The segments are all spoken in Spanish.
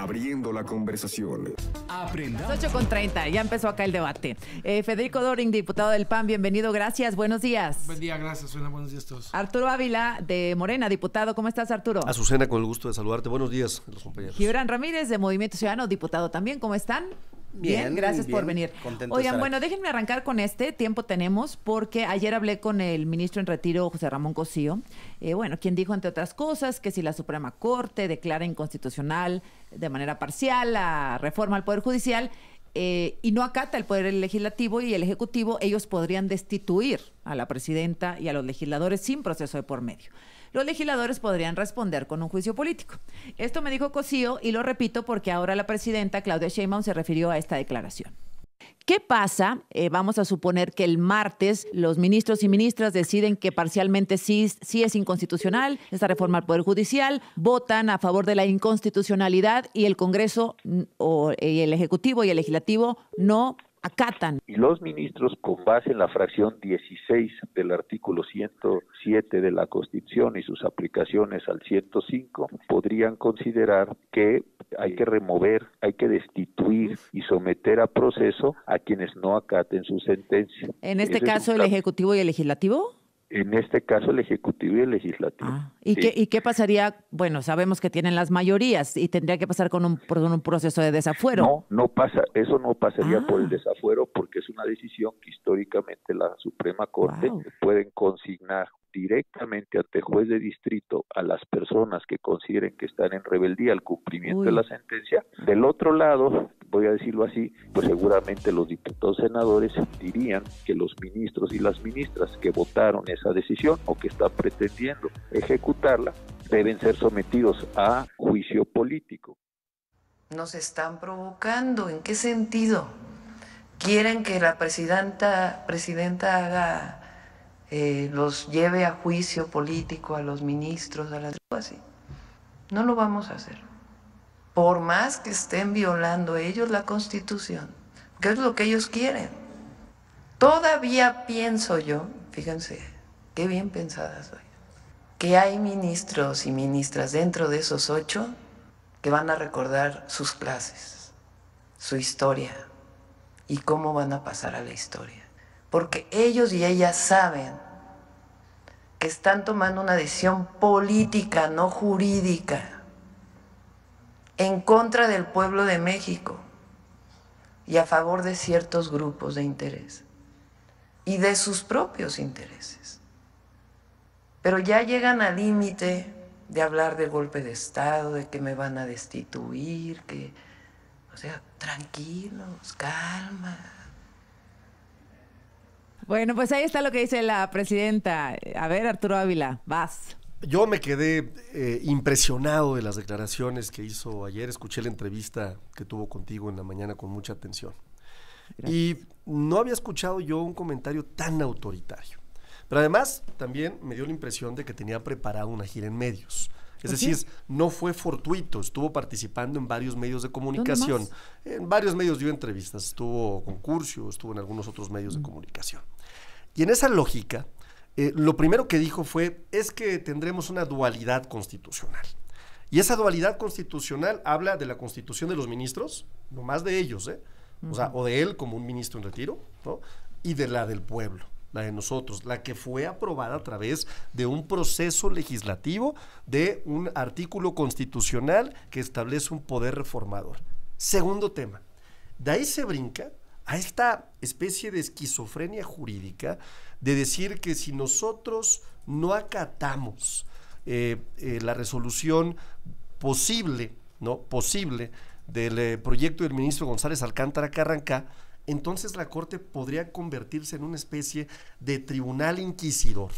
abriendo la conversación. Aprendamos. 8:30, ya empezó acá el debate. Federico Doring, diputado del PAN, bienvenido, gracias, buenos días. Buen día, gracias, Susana, buenos días a todos. Arturo Ávila, de Morena, diputado, ¿cómo estás, Arturo? Azucena, con el gusto de saludarte, buenos días a los compañeros. Gibran Ramírez, de Movimiento Ciudadano, diputado también, ¿cómo están? Bien, gracias por venir. Oigan, bueno, déjenme arrancar con tiempo tenemos, porque ayer hablé con el ministro en retiro, José Ramón Cosío, quien dijo, entre otras cosas, que si la Suprema Corte declara inconstitucional de manera parcial la reforma al Poder Judicial y no acata el Poder Legislativo y el Ejecutivo, ellos podrían destituir a la presidenta y a los legisladores sin proceso de por medio. Los legisladores podrían responder con un juicio político. Esto me dijo Cosío y lo repito porque ahora la presidenta Claudia Sheinbaum se refirió a esta declaración. ¿Qué pasa? Vamos a suponer que el martes los ministros y ministras deciden que parcialmente sí es inconstitucional esta reforma al Poder Judicial, votan a favor de la inconstitucionalidad y el Congreso y el Ejecutivo y el Legislativo no acatan. Y los ministros, con base en la fracción 16 del artículo 107 de la Constitución y sus aplicaciones al 105, podrían considerar que hay que remover, hay que destituir y someter a proceso a quienes no acaten su sentencia. ¿En este caso el Ejecutivo y el Legislativo? En este caso el Ejecutivo y el Legislativo. ¿Y qué pasaría? Bueno, sabemos que tienen las mayorías y tendría que pasar con un proceso de desafuero. No pasa, eso no pasaría por el desafuero porque es una decisión que históricamente la Suprema Corte pueden consignar directamente ante juez de distrito a las personas que consideren que están en rebeldía al cumplimiento de la sentencia. Del otro lado, voy a decirlo así, pues seguramente los diputados senadores dirían que los ministros y las ministras que votaron esa decisión o que están pretendiendo ejecutarla deben ser sometidos a juicio político. Nos están provocando, ¿en qué sentido? ¿Quieren que la presidenta haga los lleve a juicio político a los ministros, a las así? No lo vamos a hacer. Por más que estén violando ellos la Constitución, que es lo que ellos quieren. Todavía pienso yo, fíjense, qué bien pensada soy, que hay ministros y ministras dentro de esos 8 que van a recordar sus clases, su historia y cómo van a pasar a la historia. Porque ellos y ellas saben que están tomando una decisión política, no jurídica, en contra del pueblo de México y a favor de ciertos grupos de interés y de sus propios intereses. Pero ya llegan al límite de hablar del golpe de Estado, de que me van a destituir, tranquilos, calma. Bueno, pues ahí está lo que dice la presidenta. A ver, Arturo Ávila, vas. Yo me quedé impresionado de las declaraciones que hizo ayer. Escuché la entrevista que tuvo contigo en la mañana con mucha atención. Gracias. Y no había escuchado yo un comentario tan autoritario. Pero además también me dio la impresión de que tenía preparado una gira en medios. Es decir, no fue fortuito, estuvo participando en varios medios de comunicación. En varios medios dio entrevistas, estuvo con Curcio, estuvo en algunos otros medios de comunicación. Y en esa lógica, lo primero que dijo es que tendremos una dualidad constitucional. Y esa dualidad constitucional habla de la constitución de los ministros, no más de ellos, o de él como un ministro en retiro, ¿no? Y de la del pueblo, la de nosotros, la que fue aprobada a través de un proceso legislativo, de un artículo constitucional que establece un poder reformador. Segundo tema, de ahí se brinca a esta especie de esquizofrenia jurídica de decir que si nosotros no acatamos la resolución posible del proyecto del ministro González Alcántara Carrancá, entonces la Corte podría convertirse en una especie de tribunal inquisidor,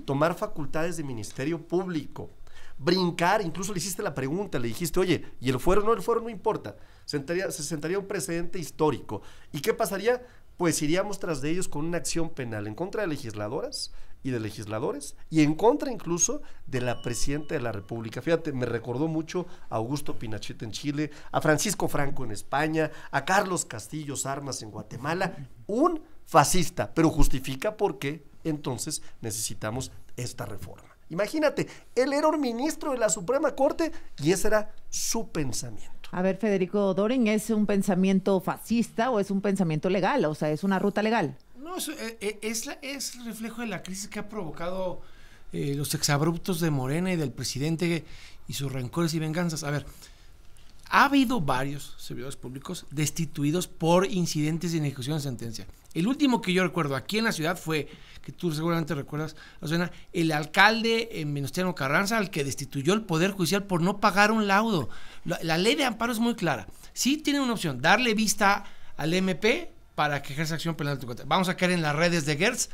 tomar facultades de ministerio público, brincar, incluso le hiciste la pregunta, le dijiste, oye, ¿y el fuero? No, el fuero no importa, se sentaría un precedente histórico. ¿Y qué pasaría? Pues iríamos tras de ellos con una acción penal en contra de legisladoras y de legisladores y en contra incluso de la presidenta de la República. Fíjate, me recordó mucho a Augusto Pinochet en Chile, a Francisco Franco en España, a Carlos Castillo Armas en Guatemala, un fascista, pero justifica por qué entonces necesitamos esta reforma. Imagínate, él era un ministro de la Suprema Corte y ese era su pensamiento. A ver, Federico Dorin, ¿es un pensamiento fascista o es un pensamiento legal? O sea, ¿es una ruta legal? No, es reflejo de la crisis que ha provocado los exabruptos de Morena y del presidente y sus rencores y venganzas. A ver, ha habido varios servidores públicos destituidos por incidentes de ejecución de sentencia. El último que yo recuerdo aquí en la ciudad fue, que tú seguramente recuerdas, Azucena, el alcalde en Venustiano Carranza, al que destituyó el Poder Judicial por no pagar un laudo. La ley de amparo es muy clara. Sí tiene una opción, darle vista al MP para que ejerza acción penal. Vamos a caer en las redes de Gertz,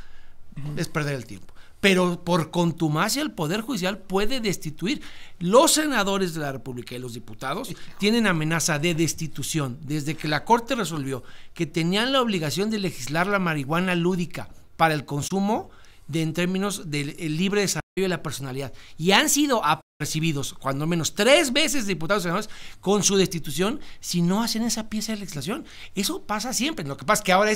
es perder el tiempo. Pero por contumacia el Poder Judicial puede destituir. Los senadores de la República y los diputados tienen amenaza de destitución desde que la Corte resolvió que tenían la obligación de legislar la marihuana lúdica para el consumo en términos del libre desarrollo de la personalidad. Y han sido apercibidos cuando menos 3 veces diputados y senadores con su destitución si no hacen esa pieza de legislación. Eso pasa siempre. Lo que pasa es que ahora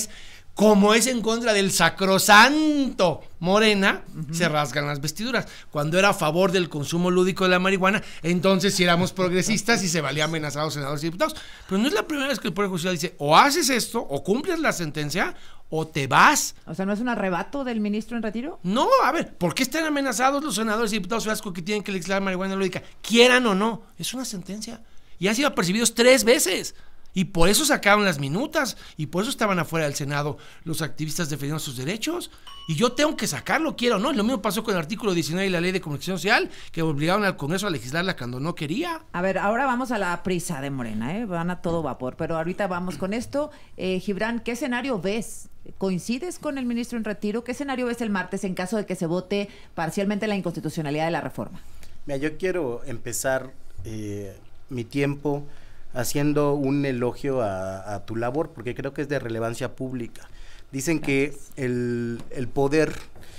como es en contra del sacrosanto Morena, se rasgan las vestiduras. Cuando era a favor del consumo lúdico de la marihuana, entonces sí éramos progresistas y se valía amenazar a los senadores y diputados. Pero no es la primera vez que el Poder Judicial dice, o haces esto, o cumples la sentencia, o te vas. O sea, ¿no es un arrebato del ministro en retiro? No, a ver, ¿por qué están amenazados los senadores y diputados federales que tienen que legislar marihuana lúdica? Quieran o no, es una sentencia. Y han sido apercibidos 3 veces. Y por eso sacaron las minutas, y por eso estaban afuera del Senado los activistas defendiendo sus derechos. Y yo tengo que sacarlo, quiero o no. Lo mismo pasó con el artículo 19 de la Ley de Comunicación Social, que obligaron al Congreso a legislarla cuando no quería. A ver, ahora vamos a la prisa de Morena, van a todo vapor, pero ahorita vamos con esto. Gibran, ¿qué escenario ves? ¿Coincides con el ministro en retiro? ¿Qué escenario ves el martes en caso de que se vote parcialmente la inconstitucionalidad de la reforma? Mira, yo quiero empezar mi tiempo haciendo un elogio a tu labor, porque creo que es de relevancia pública. Dicen que el poder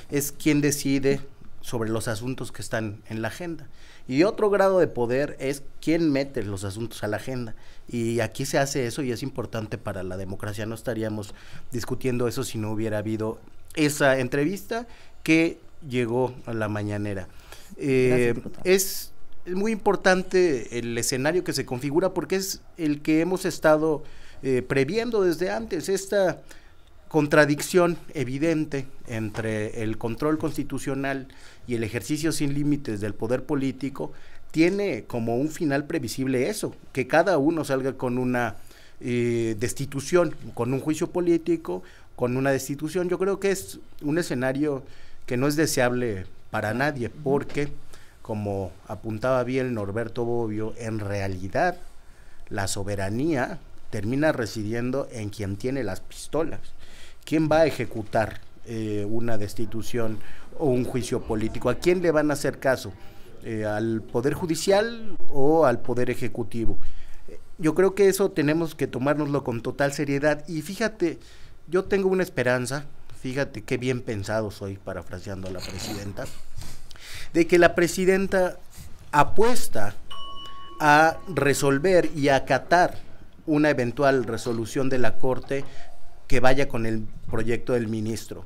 es quien decide sobre los asuntos que están en la agenda, y otro grado de poder es quien mete los asuntos a la agenda, y aquí se hace eso y es importante para la democracia. No estaríamos discutiendo eso si no hubiera habido esa entrevista que llegó a la mañanera. Es muy importante el escenario que se configura porque es el que hemos estado previendo desde antes, esta contradicción evidente entre el control constitucional y el ejercicio sin límites del poder político. Tiene como un final previsible eso, que cada uno salga con una destitución, con un juicio político, con una destitución. Yo creo que es un escenario que no es deseable para nadie, porque como apuntaba bien Norberto Bobbio, en realidad la soberanía termina residiendo en quien tiene las pistolas. ¿Quién va a ejecutar una destitución o un juicio político? ¿A quién le van a hacer caso? ¿Al Poder Judicial o al Poder Ejecutivo? Yo creo que eso tenemos que tomárnoslo con total seriedad. Y fíjate, yo tengo una esperanza, fíjate qué bien pensado soy, parafraseando a la presidenta, de que la presidenta apuesta a resolver y a acatar una eventual resolución de la Corte que vaya con el proyecto del ministro,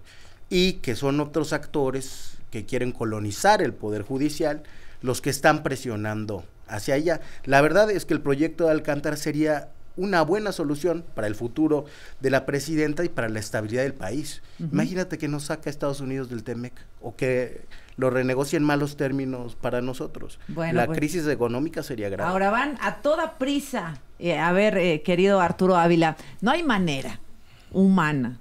y que son otros actores que quieren colonizar el Poder Judicial los que están presionando hacia allá. La verdad es que el proyecto de Alcántara sería una buena solución para el futuro de la presidenta y para la estabilidad del país. Imagínate que nos saca a Estados Unidos del TEMEC, o que lo renegocie en malos términos para nosotros. Bueno, la crisis económica sería grave. Ahora van a toda prisa. A ver, querido Arturo Ávila, no hay manera humana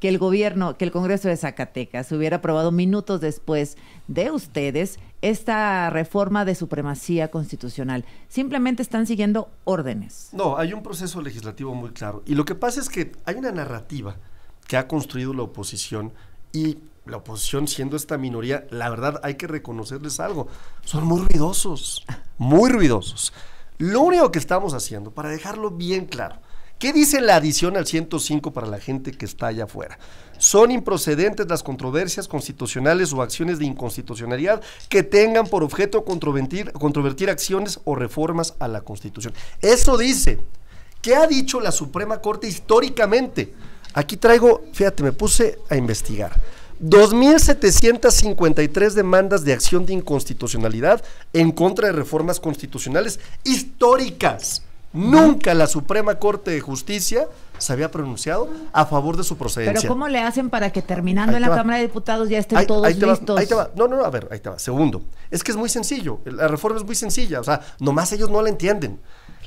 que el gobierno, que el Congreso de Zacatecas hubiera aprobado minutos después de ustedes esta reforma de supremacía constitucional. Simplemente están siguiendo órdenes. No, hay un proceso legislativo muy claro. Y lo que pasa es que hay una narrativa que ha construido la oposición, y la oposición, siendo esta minoría, la verdad hay que reconocerles algo. Son muy ruidosos, muy ruidosos. Lo único que estamos haciendo, para dejarlo bien claro, ¿qué dice la adición al 105 para la gente que está allá afuera? Son improcedentes las controversias constitucionales o acciones de inconstitucionalidad que tengan por objeto controvertir acciones o reformas a la Constitución. Eso dice. ¿Qué ha dicho la Suprema Corte históricamente? Aquí traigo, fíjate, me puse a investigar. 2.753 demandas de acción de inconstitucionalidad en contra de reformas constitucionales históricas. Nunca la Suprema Corte de Justicia se había pronunciado a favor de su procedencia. Pero ¿cómo le hacen para que terminando en la Cámara de Diputados ya estén todos listos? Ahí te va. No, a ver, ahí te va. Segundo, es que es muy sencillo. La reforma es muy sencilla. O sea, nomás ellos no la entienden.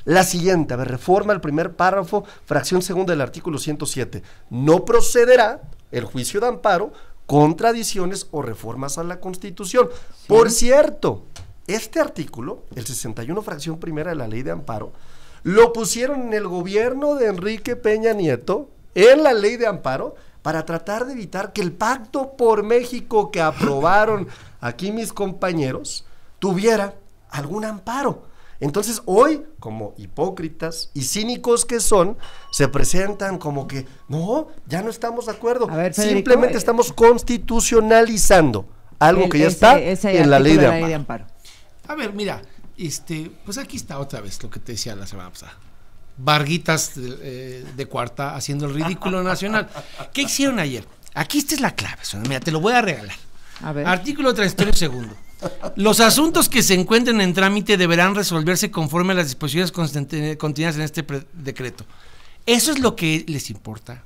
La siguiente, a ver, reforma el primer párrafo, fracción segunda del artículo 107. No procederá el juicio de amparo contra adiciones o reformas a la Constitución. Sí. Por cierto, este artículo, el 61 fracción primera de la ley de amparo, lo pusieron en el gobierno de Enrique Peña Nieto, en la ley de amparo, para tratar de evitar que el Pacto por México que aprobaron aquí mis compañeros tuviera algún amparo. Entonces hoy, como hipócritas y cínicos que son, se presentan como que, no, ya no estamos de acuerdo. A ver, Federico, simplemente estamos constitucionalizando algo que ya está en la ley de amparo. A ver, mira, pues aquí está otra vez lo que te decía la semana pasada. Varguitas de cuarta haciendo el ridículo nacional. ¿Qué hicieron ayer? Aquí esta es la clave, mira, te lo voy a regalar. A ver. Artículo transitorio segundo. Los asuntos que se encuentren en trámite deberán resolverse conforme a las disposiciones contenidas en este decreto. Eso es lo que les importa,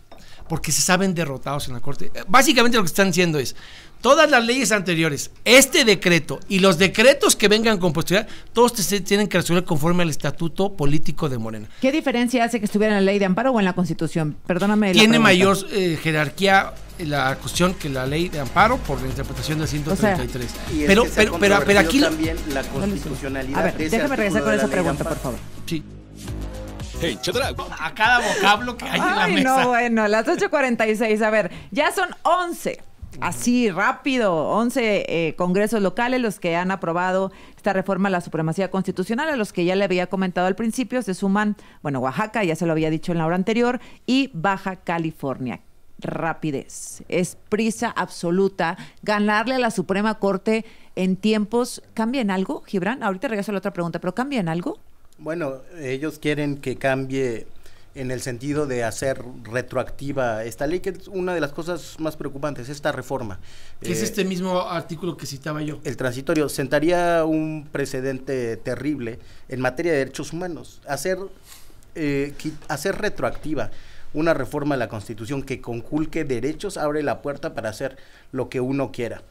porque se saben derrotados en la Corte. Básicamente lo que están diciendo es, todas las leyes anteriores, este decreto y los decretos que vengan con posterioridad, todos se tienen que resolver conforme al estatuto político de Morena. ¿Qué diferencia hace que estuviera en la ley de amparo o en la Constitución? Perdóname. Tiene mayor jerarquía la cuestión que la ley de amparo por la interpretación del 133. O sea, pero aquí también la constitucionalidad. A ver, déjame regresar con esa pregunta, por favor. Sí. A cada vocablo que hay en la mesa. No, bueno, las 8:46. A ver, ya son 11. Así, rápido, 11 congresos locales los que han aprobado esta reforma a la supremacía constitucional, a los que ya le había comentado al principio, se suman, bueno, Oaxaca, ya se lo había dicho en la hora anterior, y Baja California. Rapidez, es prisa absoluta, ganarle a la Suprema Corte en tiempos. ¿Cambia en algo, Gibran? Ahorita regreso a la otra pregunta, pero ¿cambia en algo? Bueno, ellos quieren que cambie en el sentido de hacer retroactiva esta ley, que es una de las cosas más preocupantes, esta reforma. Que es este mismo artículo que citaba yo. El transitorio sentaría un precedente terrible en materia de derechos humanos. Hacer retroactiva una reforma a la Constitución que conculque derechos abre la puerta para hacer lo que uno quiera.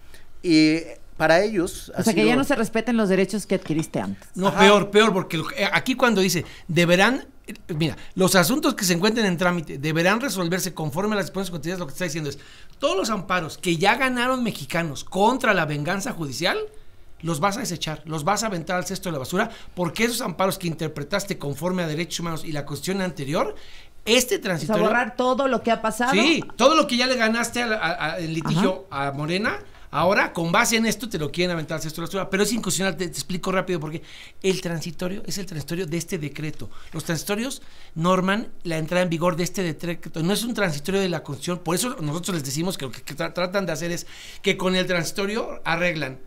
Y para ellos... O sea, que ya no se respeten los derechos que adquiriste antes. No, peor, porque aquí cuando dice, deberán... Mira, los asuntos que se encuentren en trámite deberán resolverse conforme a las disposiciones contenidas. Lo que está diciendo es, todos los amparos que ya ganaron mexicanos contra la venganza judicial, los vas a desechar, los vas a aventar al cesto de la basura, porque esos amparos que interpretaste conforme a derechos humanos y la cuestión anterior, este transitorio... O sea, borrar todo lo que ha pasado. Sí, todo lo que ya le ganaste al litigio a Morena, ahora, con base en esto, te lo quieren aventar al cesto de la basura, pero es inconstitucional. Te explico rápido porque el transitorio es el transitorio de este decreto. Los transitorios norman la entrada en vigor de este decreto, no es un transitorio de la Constitución. Por eso nosotros les decimos que lo que tratan de hacer es que con el transitorio arreglan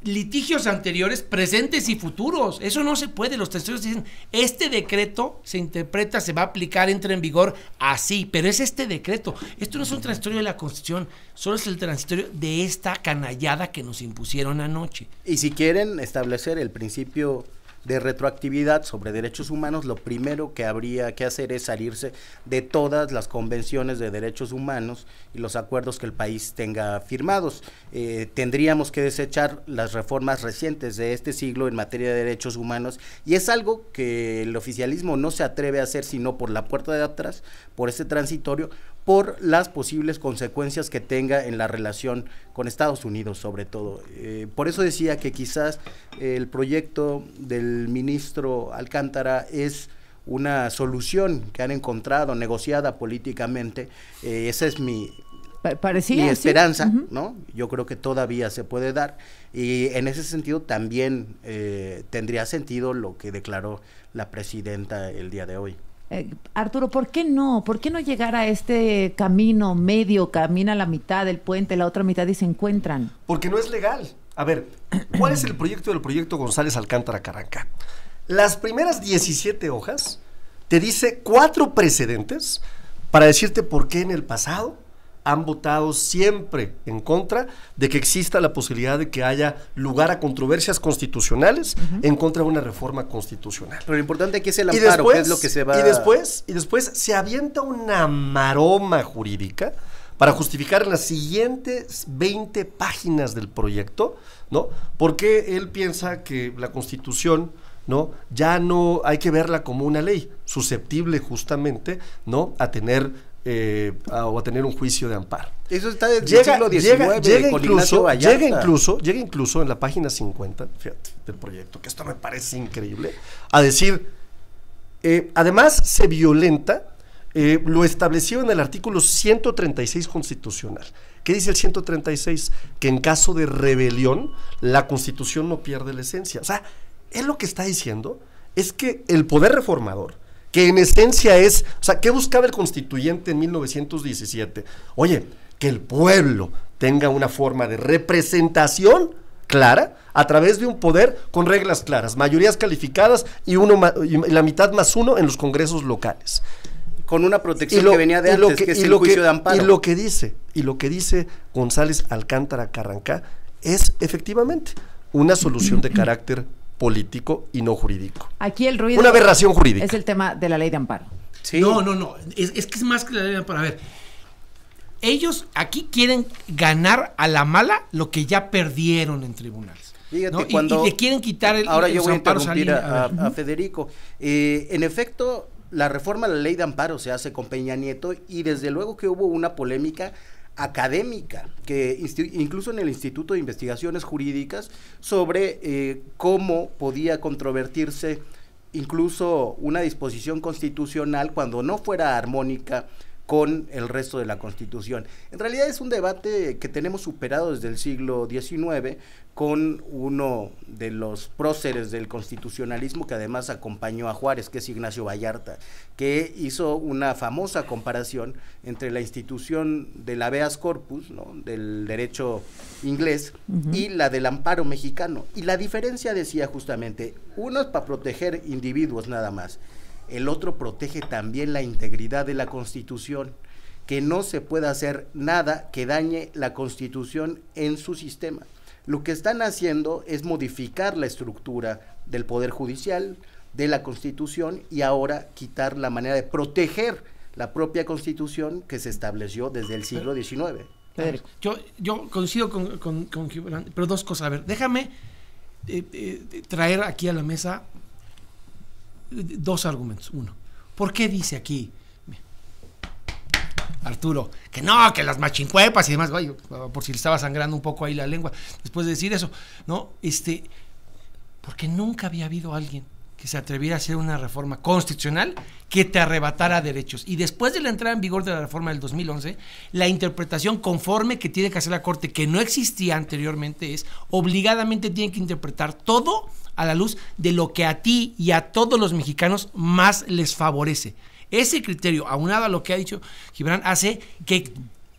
litigios anteriores, presentes y futuros. Eso no se puede. Los transitorios dicen, este decreto se interpreta, se va a aplicar, entra en vigor así, pero es este decreto. Esto no es un transitorio de la Constitución, solo es el transitorio de esta canallada que nos impusieron anoche. Y si quieren establecer el principio de retroactividad sobre derechos humanos, lo primero que habría que hacer es salirse de todas las convenciones de derechos humanos y los acuerdos que el país tenga firmados. Tendríamos que desechar las reformas recientes de este siglo en materia de derechos humanos, y es algo que el oficialismo no se atreve a hacer sino por la puerta de atrás, por este transitorio, por las posibles consecuencias que tenga en la relación con Estados Unidos, sobre todo. Por eso decía que quizás el proyecto del ministro Alcántara es una solución que han encontrado, negociada políticamente. Esa es mi esperanza, ¿sí? ¿No? Yo creo que todavía se puede dar, y en ese sentido también tendría sentido lo que declaró la presidenta el día de hoy. Arturo, ¿por qué no? ¿Por qué no llegar a este camino medio, camina a la mitad del puente, la otra mitad y se encuentran? Porque no es legal. A ver, ¿cuál es el proyecto del proyecto González Alcántara Carranca? Las primeras 17 hojas te dice 4 precedentes para decirte por qué en el pasado han votado siempre en contra de que exista la posibilidad de que haya lugar a controversias constitucionales en contra de una reforma constitucional. Pero lo importante aquí es el amparo, que es lo que se va... Y después se avienta una maroma jurídica para justificar en las siguientes 20 páginas del proyecto, ¿no? Porque él piensa que la Constitución, ¿no?, ya no hay que verla como una ley susceptible justamente, ¿no?, a tener un juicio de amparo. Eso está desde el siglo XIX con Ignacio Vallarta. Llega incluso en la página 50, fíjate, del proyecto, que esto me parece increíble, a decir, además se violenta lo establecido en el artículo 136 constitucional. ¿Qué dice el 136? Que en caso de rebelión, la Constitución no pierde la esencia. O sea, él lo que está diciendo es que el poder reformador, que en esencia es, o sea, ¿qué buscaba el constituyente en 1917? Oye, que el pueblo tenga una forma de representación clara a través de un poder con reglas claras, mayorías calificadas y la mitad más uno en los congresos locales. Con una protección que venía de antes, que es el juicio de amparo. Y lo que dice González Alcántara Carrancá es efectivamente una solución de carácter político y no jurídico. Aquí el ruido... Una aberración jurídica. Es el tema de la ley de amparo. Sí. No. Es que es más que la ley de amparo. A ver, ellos aquí quieren ganar a la mala lo que ya perdieron en tribunales. Fíjate, ¿no? Y le quieren quitar el... Ahora yo voy a interrumpir a Federico. En efecto, la reforma a la ley de amparo se hace con Peña Nieto y desde luego que hubo una polémica académica, que incluso en el Instituto de Investigaciones Jurídicas, sobre cómo podía controvertirse incluso una disposición constitucional cuando no fuera armónica con el resto de la Constitución. En realidad es un debate que tenemos superado desde el siglo XIX con uno de los próceres del constitucionalismo que además acompañó a Juárez, que es Ignacio Vallarta, que hizo una famosa comparación entre la institución del habeas corpus, ¿no?, del derecho inglés, y la del amparo mexicano. Y la diferencia, decía justamente, uno es para proteger individuos nada más, el otro protege también la integridad de la Constitución, que no se puede hacer nada que dañe la Constitución en su sistema. Lo que están haciendo es modificar la estructura del Poder Judicial, de la Constitución, y ahora quitar la manera de proteger la propia Constitución que se estableció desde el siglo XIX. Yo coincido con Gibran, pero dos cosas. A ver, déjame traer aquí a la mesa dos argumentos. Uno, ¿por qué dice aquí Arturo que no, que las machincuepas y demás? Vaya, por si le estaba sangrando un poco ahí la lengua después de decir eso, ¿no? Porque nunca había habido alguien que se atreviera a hacer una reforma constitucional que te arrebatara derechos. Y después de la entrada en vigor de la reforma del 2011, la interpretación conforme que tiene que hacer la Corte, que no existía anteriormente, es obligadamente tienen que interpretar todo a la luz de lo que a ti y a todos los mexicanos más les favorece. Ese criterio, aunado a lo que ha dicho Gibran, hace que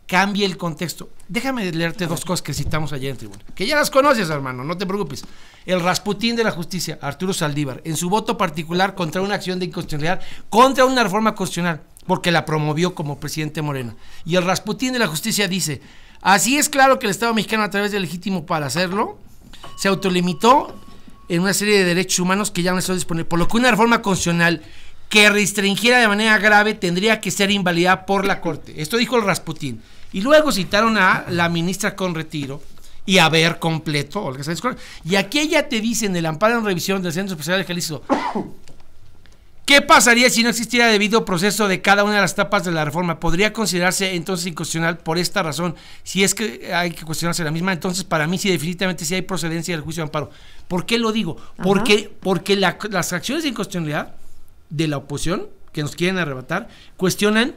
cambie el contexto. Déjame leerte dos cosas que citamos ayer en tribuna, que ya las conoces, hermano, no te preocupes. El Rasputín de la justicia, Arturo Saldívar, en su voto particular contra una acción de inconstitucionalidad, contra una reforma constitucional, porque la promovió como presidente Morena. Y el Rasputín de la justicia dice: así es claro que el Estado mexicano, a través del legítimo para hacerlo, se autolimitó en una serie de derechos humanos que ya no están disponibles, por lo que una reforma constitucional que restringiera de manera grave tendría que ser invalidada por la Corte. Esto dijo el Rasputín. Y luego citaron a la ministra con retiro y a ver completo, Olga Sánchez Cordero. Y aquí ella te dice en el amparo en revisión del Centro Especial de Jalisco, ¿qué pasaría si no existiera debido proceso de cada una de las etapas de la reforma? ¿Podría considerarse entonces inconstitucional por esta razón? Si es que hay que cuestionarse la misma, entonces para mí sí, definitivamente sí hay procedencia del juicio de amparo. ¿Por qué lo digo? Porque las acciones de inconstitucionalidad de la oposición que nos quieren arrebatar cuestionan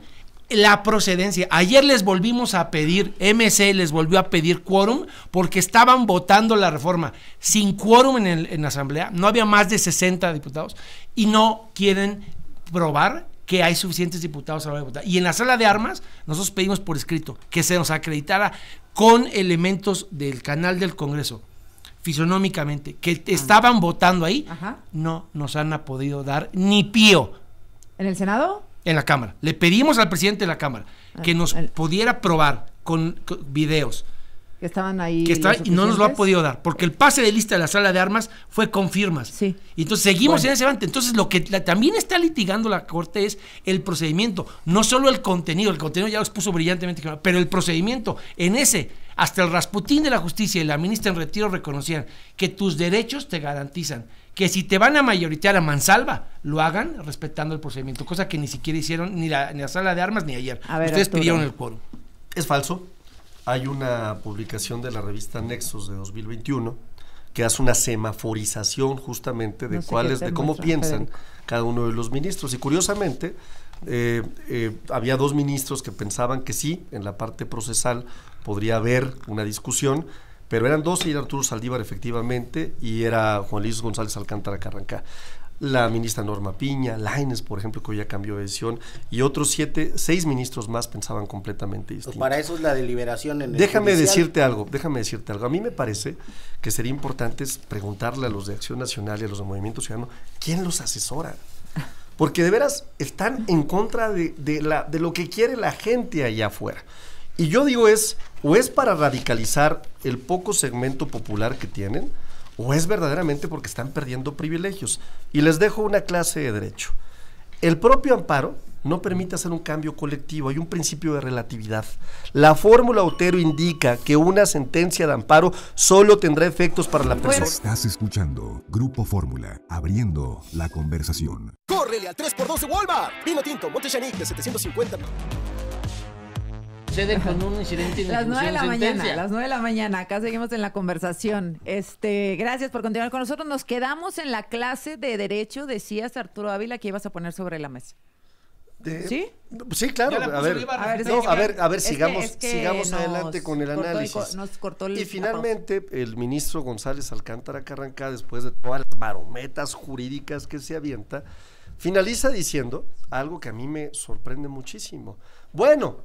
la procedencia. Ayer les volvimos a pedir, MC les volvió a pedir quórum porque estaban votando la reforma sin quórum en la asamblea, no había más de 60 diputados y no quieren probar que hay suficientes diputados a la hora de votar. Y en la sala de armas nosotros pedimos por escrito que se nos acreditara con elementos del canal del Congreso, fisonómicamente, que estaban votando ahí. No nos han podido dar ni pío. ¿En el Senado? en la Cámara. Le pedimos al presidente de la Cámara que nos pudiera probar con videos. Que estaban ahí. Y no nos lo ha podido dar, porque el pase de lista de la sala de armas fue con firmas. Sí. Y entonces seguimos en ese avance. Entonces lo que también está litigando la Corte es el procedimiento, no solo el contenido ya lo expuso brillantemente, pero el procedimiento. En ese, hasta el Rasputín de la Justicia y la ministra en retiro reconocían que tus derechos te garantizan que si te van a mayoritear a mansalva, lo hagan respetando el procedimiento, cosa que ni siquiera hicieron ni la sala de armas ni ayer. Ustedes pidieron el quórum. Es falso. Hay una publicación de la revista Nexos de 2021 que hace una semaforización justamente de de cómo piensan cada uno de los ministros. Y curiosamente, había 2 ministros que pensaban que sí, en la parte procesal podría haber una discusión, pero eran 2, y era Arturo Saldívar efectivamente, y era Juan Luis González Alcántara Carrancá. La ministra Norma Piña, Lainez, por ejemplo, que hoy ya cambió de decisión, y otros 6 ministros más pensaban completamente distinto. Para eso es la deliberación en el Déjame decirte algo. A mí me parece que sería importante preguntarle a los de Acción Nacional y a los de Movimiento Ciudadano, ¿quién los asesora? Porque de veras están en contra de lo que quiere la gente allá afuera. Y yo digo o es para radicalizar el poco segmento popular que tienen, o es verdaderamente porque están perdiendo privilegios. Y les dejo una clase de derecho. El propio amparo no permite hacer un cambio colectivo, hay un principio de relatividad. La fórmula Otero indica que una sentencia de amparo solo tendrá efectos para la persona. Estás escuchando Grupo Fórmula, abriendo la conversación. ¡Córrele al 3x2 de Walmart! Vino tinto, Montechanic de 750. Con un incidente las 9 de la mañana, las 9 de la mañana, acá seguimos en la conversación. Gracias por continuar con nosotros. Nos quedamos en la clase de Derecho, decías, Arturo Ávila, que ibas a poner sobre la mesa. ¿Sí? Sí, claro. A ver, sigamos adelante con el análisis. Y finalmente, el ministro González Alcántara Carrancá, después de todas las marometas jurídicas que se avienta, finaliza diciendo algo que a mí me sorprende muchísimo. Bueno,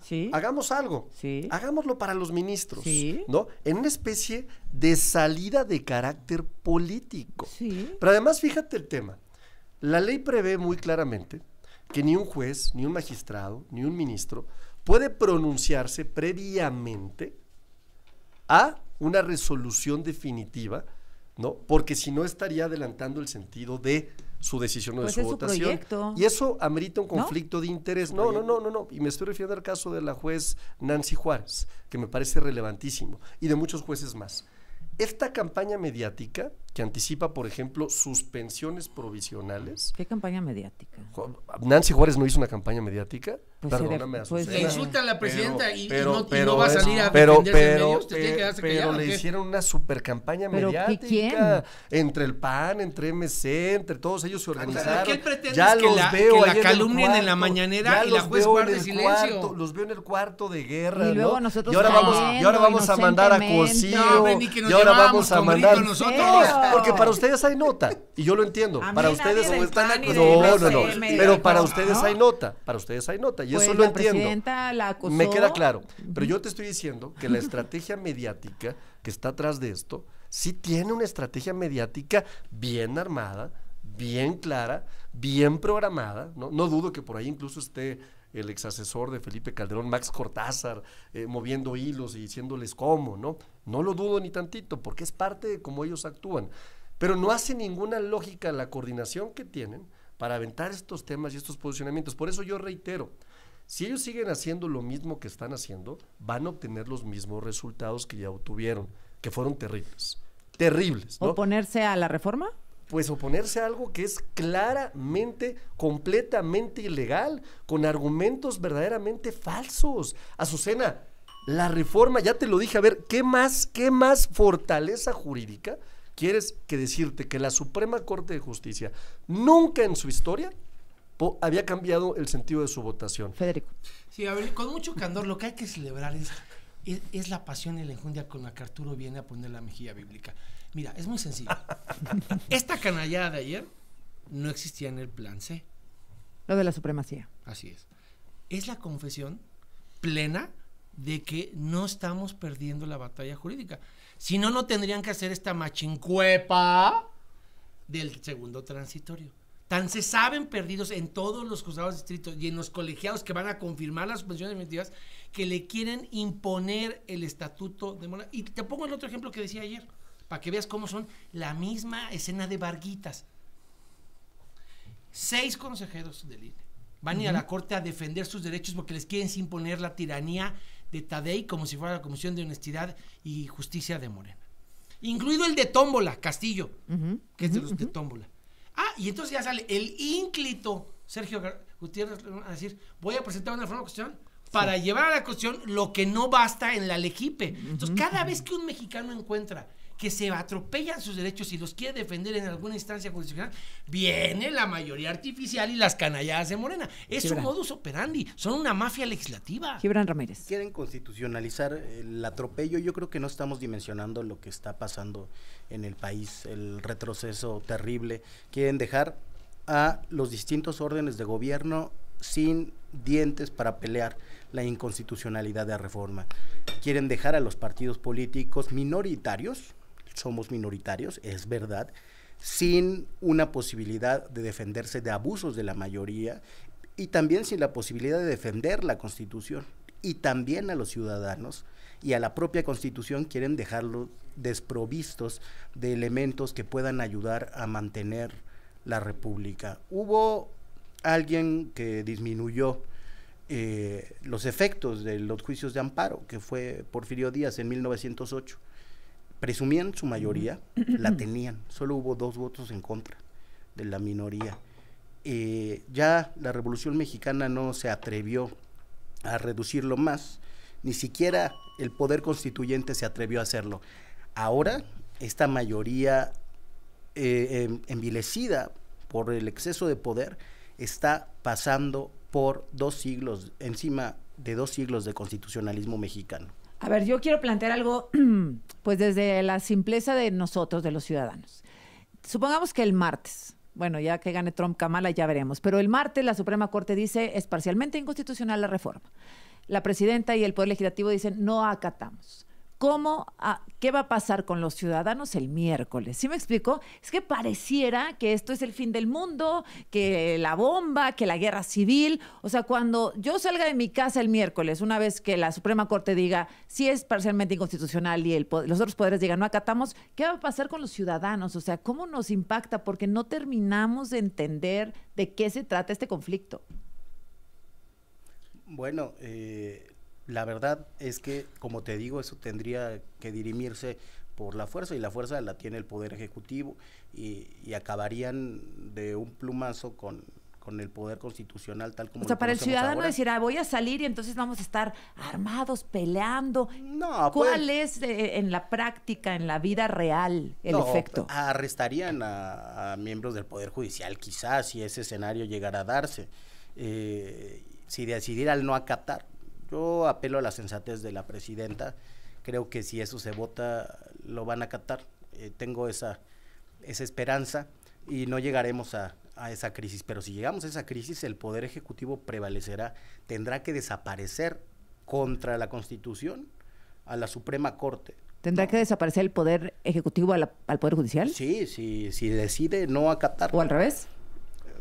¿sí? Hagamos algo, ¿sí? Hagámoslo para los ministros, ¿sí? ¿No? En una especie de salida de carácter político. ¿Sí? Pero además, fíjate el tema, la ley prevé muy claramente que ni un juez, ni un magistrado, ni un ministro puede pronunciarse previamente a una resolución definitiva, ¿no? Porque si no estaría adelantando el sentido de su decisión o de su votación. Proyecto. Y eso amerita un conflicto de interés. No. Y me estoy refiriendo al caso de la juez Nancy Juárez, que me parece relevantísimo, y de muchos jueces más. Esta campaña mediática, que anticipa, por ejemplo, suspensiones provisionales. ¿Qué campaña mediática? ¿Nancy Juárez no hizo una campaña mediática? Pues perdóname, le insultan a la presidenta y no va a salir a defenderse en medios, te tiene que darse callado. Pero le hicieron una super campaña mediática. ¿Quién? Entre el PAN, entre MC, entre todos ellos se organizaron. ¿Qué pretende que la calumnien en la mañanera y la juez guarde silencio? Los veo en el cuarto de guerra, y luego nosotros y ahora vamos a mandar a Cosío, y ahora vamos a mandar porque para ustedes hay nota, y yo lo entiendo. Para ustedes pero para ustedes hay nota, y eso lo entiendo. Me queda claro, pero yo te estoy diciendo que la estrategia mediática que está atrás de esto sí tiene una estrategia mediática bien armada, bien clara, bien programada, no dudo que por ahí incluso esté el exasesor de Felipe Calderón, Max Cortázar, moviendo hilos y diciéndoles cómo, no lo dudo ni tantito, porque es parte de cómo ellos actúan, pero no hace ninguna lógica la coordinación que tienen para aventar estos temas y estos posicionamientos. Por eso yo reitero, si ellos siguen haciendo lo mismo que están haciendo, van a obtener los mismos resultados que ya obtuvieron, que fueron terribles, ¿no? ¿Oponerse a la reforma? Pues oponerse a algo que es claramente, completamente ilegal, con argumentos verdaderamente falsos. Azucena, la reforma, ya te lo dije, a ver, ¿qué más fortaleza jurídica quieres que decirte que la Suprema Corte de Justicia nunca en su historia había cambiado el sentido de su votación? Federico. Sí, a ver, con mucho candor, lo que hay que celebrar es la pasión y la enjundia con la que Arturo viene a poner la mejilla bíblica. Mira, es muy sencillo. Esta canallada de ayer no existía en el plan C. Lo de la supremacía. Así es. Es la confesión plena de que no estamos perdiendo la batalla jurídica. Si no, no tendrían que hacer esta machincuepa del segundo transitorio. Tan se saben perdidos en todos los juzgados de distrito y en los colegiados que van a confirmar las suspensiones definitivas, que le quieren imponer el estatuto de Morena. Y te pongo el otro ejemplo que decía ayer, para que veas cómo son la misma escena de Varguitas. 6 consejeros del INE van a ir a la corte a defender sus derechos porque les quieren imponer la tiranía de Tadei como si fuera la Comisión de Honestidad y Justicia de Morena. Incluido el de Tómbola, Castillo, que es de los de Tómbola. Y entonces ya sale el ínclito Sergio Gutiérrez a decir, voy a presentar una reforma constitucional para llevar a la Constitución lo que no basta en la Legipe. Entonces, cada vez que un mexicano encuentra que se atropellan sus derechos y los quiere defender en alguna instancia constitucional, viene la mayoría artificial y las canalladas de Morena. Es su modus operandi, son una mafia legislativa. Gibran Ramírez. Quieren constitucionalizar el atropello. Yo creo que no estamos dimensionando lo que está pasando en el país, el retroceso terrible. Quieren dejar a los distintos órdenes de gobierno sin dientes para pelear la inconstitucionalidad de la reforma. Quieren dejar a los partidos políticos minoritarios, somos minoritarios, es verdad, sin una posibilidad de defenderse de abusos de la mayoría y también sin la posibilidad de defender la Constitución. Y también a los ciudadanos y a la propia Constitución quieren dejarlos desprovistos de elementos que puedan ayudar a mantener la República. Hubo alguien que disminuyó los efectos de los juicios de amparo, que fue Porfirio Díaz en 1908. Presumían su mayoría, la tenían, solo hubo 2 votos en contra de la minoría. Ya la Revolución Mexicana no se atrevió a reducirlo más, ni siquiera el poder constituyente se atrevió a hacerlo. Ahora, esta mayoría envilecida por el exceso de poder, está pasando por 2 siglos, encima de 2 siglos de constitucionalismo mexicano. A ver, yo quiero plantear algo, pues desde la simpleza de nosotros, de los ciudadanos. Supongamos que el martes, bueno, ya que gane Trump, Kamala, ya veremos, pero el martes la Suprema Corte dice es parcialmente inconstitucional la reforma. La presidenta y el Poder Legislativo dicen no acatamos. ¿Qué va a pasar con los ciudadanos el miércoles? ¿Sí me explico? Es que pareciera que esto es el fin del mundo, que la bomba, que la guerra civil. O sea, cuando yo salga de mi casa el miércoles, una vez que la Suprema Corte diga sí es parcialmente inconstitucional y los otros poderes digan no acatamos, ¿qué va a pasar con los ciudadanos? O sea, ¿cómo nos impacta? Porque no terminamos de entender de qué se trata este conflicto. Bueno, la verdad es que, como te digo, eso tendría que dirimirse por la fuerza, y la fuerza la tiene el Poder Ejecutivo, y acabarían de un plumazo con el Poder Constitucional tal como o sea, para el ciudadano ahora. Decir, voy a salir y entonces vamos a estar armados, peleando. No, ¿Cuál es en la práctica, en la vida real, el efecto? Arrestarían a miembros del Poder Judicial, quizás, si ese escenario llegara a darse. Si decidieran no acatar, yo apelo a la sensatez de la presidenta. Creo que si eso se vota, lo van a acatar. Tengo esa esperanza y no llegaremos a esa crisis. Pero si llegamos a esa crisis, el Poder Ejecutivo prevalecerá. Tendrá que desaparecer contra la Constitución a la Suprema Corte. ¿Tendrá que desaparecer el Poder Ejecutivo al Poder Judicial? Sí, si decide no acatar. ¿O al revés?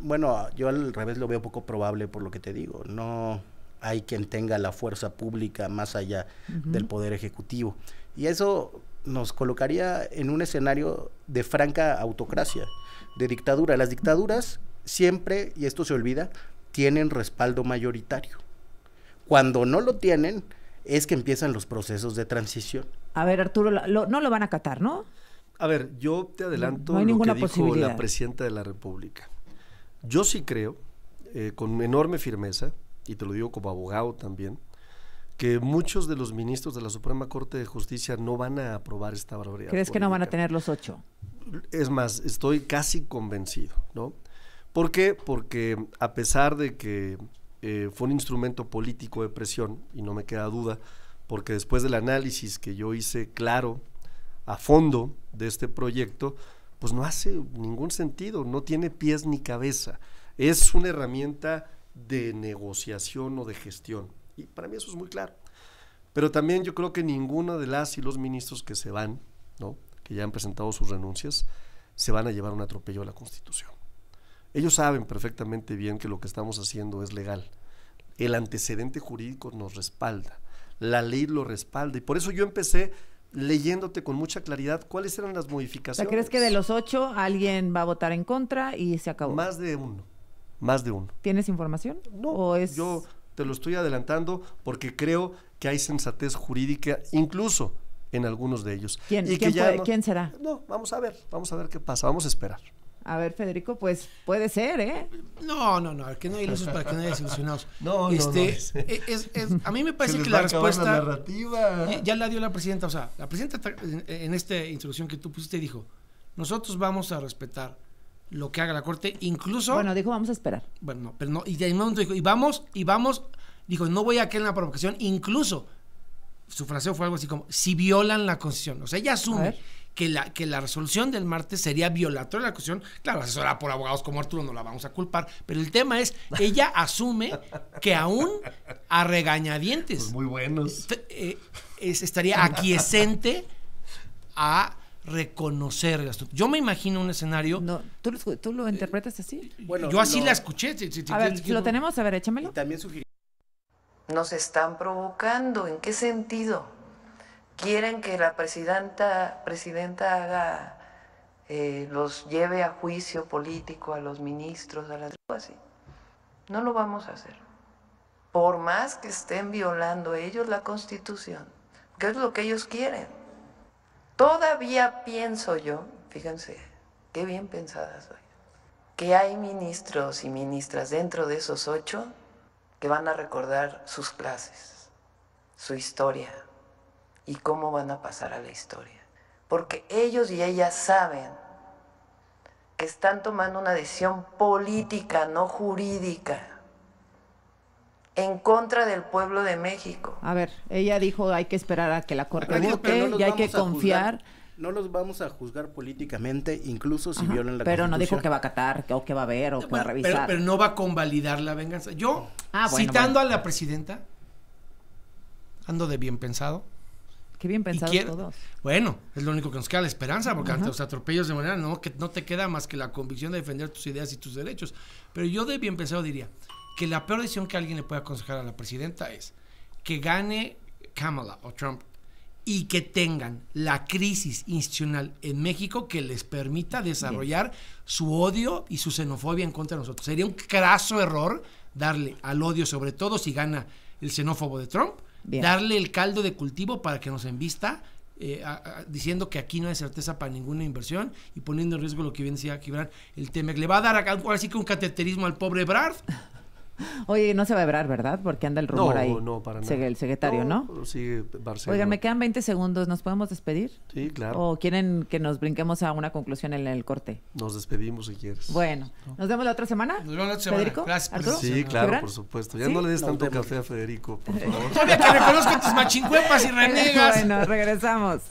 Bueno, yo al revés lo veo poco probable por lo que te digo. No hay quien tenga la fuerza pública más allá del Poder Ejecutivo. Y eso nos colocaría en un escenario de franca autocracia, de dictadura. Las dictaduras siempre, y esto se olvida, tienen respaldo mayoritario. Cuando no lo tienen, es que empiezan los procesos de transición. A ver, Arturo, no lo van a acatar, ¿no? A ver, yo te adelanto no hay lo ninguna que dijo posibilidad. la presidenta de la República. Yo sí creo, con enorme firmeza, y te lo digo como abogado también, que muchos de los ministros de la Suprema Corte de Justicia no van a aprobar esta barbaridad. ¿Crees que no van a tener los 8? Es más, estoy casi convencido, ¿no? ¿Por qué? Porque a pesar de que fue un instrumento político de presión, y no me queda duda, porque después del análisis que yo hice claro, a fondo de este proyecto, pues no hace ningún sentido, no tiene pies ni cabeza. Es una herramienta de negociación o de gestión, y para mí eso es muy claro. Pero también yo creo que ninguno de las y los ministros que se van, ¿no?, que ya han presentado sus renuncias, se van a llevar un atropello a la Constitución. Ellos saben perfectamente bien que lo que estamos haciendo es legal. El antecedente jurídico nos respalda, la ley lo respalda, y por eso yo empecé leyéndote con mucha claridad cuáles eran las modificaciones. O sea, ¿crees que de los 8 alguien va a votar en contra y se acabó? Más de uno. ¿Tienes información? No, yo te lo estoy adelantando porque creo que hay sensatez jurídica incluso en algunos de ellos. ¿Quién será? No, vamos a ver qué pasa, vamos a esperar. A ver, Federico, pues puede ser, ¿eh? No, que no hay ilusos para que no haya desilusionados. No. A mí me parece que la respuesta la narrativa. Ya la dio la presidenta. O sea, la presidenta en esta introducción que tú pusiste dijo, nosotros vamos a respetar lo que haga la Corte, incluso... Bueno, dijo, vamos a esperar. Bueno, pero no, y de ahí momento dijo, y vamos, dijo, no voy a caer en la provocación, incluso, su fraseo fue algo así como, si violan la Constitución. O sea, ella asume que la resolución del martes sería violatoria de la Constitución. Claro, asesorada por abogados como Arturo, no la vamos a culpar, pero el tema es, ella asume que aún a regañadientes... Pues muy buenos. Estaría aquiescente a reconocer el asunto. Yo me imagino un escenario... No, ¿tú lo interpretas así? Bueno, yo así la escuché. A ver, si lo tenemos, a ver, échamelo. Y también sugirí. Nos están provocando. ¿En qué sentido? ¿Quieren que la presidenta haga, los lleve a juicio político a los ministros, a las... así? No lo vamos a hacer. Por más que estén violando ellos la Constitución, que es lo que ellos quieren. Todavía pienso yo, fíjense, qué bien pensada soy, que hay ministros y ministras dentro de esos 8 que van a recordar sus clases, su historia y cómo van a pasar a la historia. Porque ellos y ellas saben que están tomando una decisión política, no jurídica, en contra del pueblo de México. A ver, ella dijo hay que esperar a que la Corte vote y hay que confiar. No los vamos a juzgar políticamente, incluso si violan la Constitución. Pero no dijo que va a acatar, o que va a ver, o que va a revisar. Pero no va a convalidar la venganza. Yo, citando a la presidenta, ando de bien pensado. Qué bien pensados todos. Bueno, es lo único que nos queda, la esperanza, porque ante los atropellos de manera no te queda más que la convicción de defender tus ideas y tus derechos. Pero yo de bien pensado diría que la peor decisión que alguien le puede aconsejar a la presidenta es que gane Kamala o Trump y que tengan la crisis institucional en México que les permita desarrollar su odio y su xenofobia en contra de nosotros. Sería un craso error darle al odio, sobre todo si gana el xenófobo de Trump, darle el caldo de cultivo para que nos embista diciendo que aquí no hay certeza para ninguna inversión y poniendo en riesgo lo que bien decía Gibran, el TEMEC. Le va a dar ahora sí que un cateterismo al pobre Ebrard. Oye, no se va a Ebrard, ¿verdad? Porque anda el rumor ahí. No, para nada. El secretario, ¿no? Sigue Barcelona. Oigan, me quedan 20 segundos. ¿Nos podemos despedir? Sí, claro. ¿O quieren que nos brinquemos a una conclusión en el corte? Nos despedimos si quieres. Bueno, ¿nos vemos la otra semana? Nos vemos la otra semana. ¿Federico? Gracias por ¿Arturo? Sí, claro, ¿Gibran? por supuesto. Ya no le des tanto café a Federico, por favor. Todavía que reconozco tus machincuepas y renegas. Bueno, regresamos.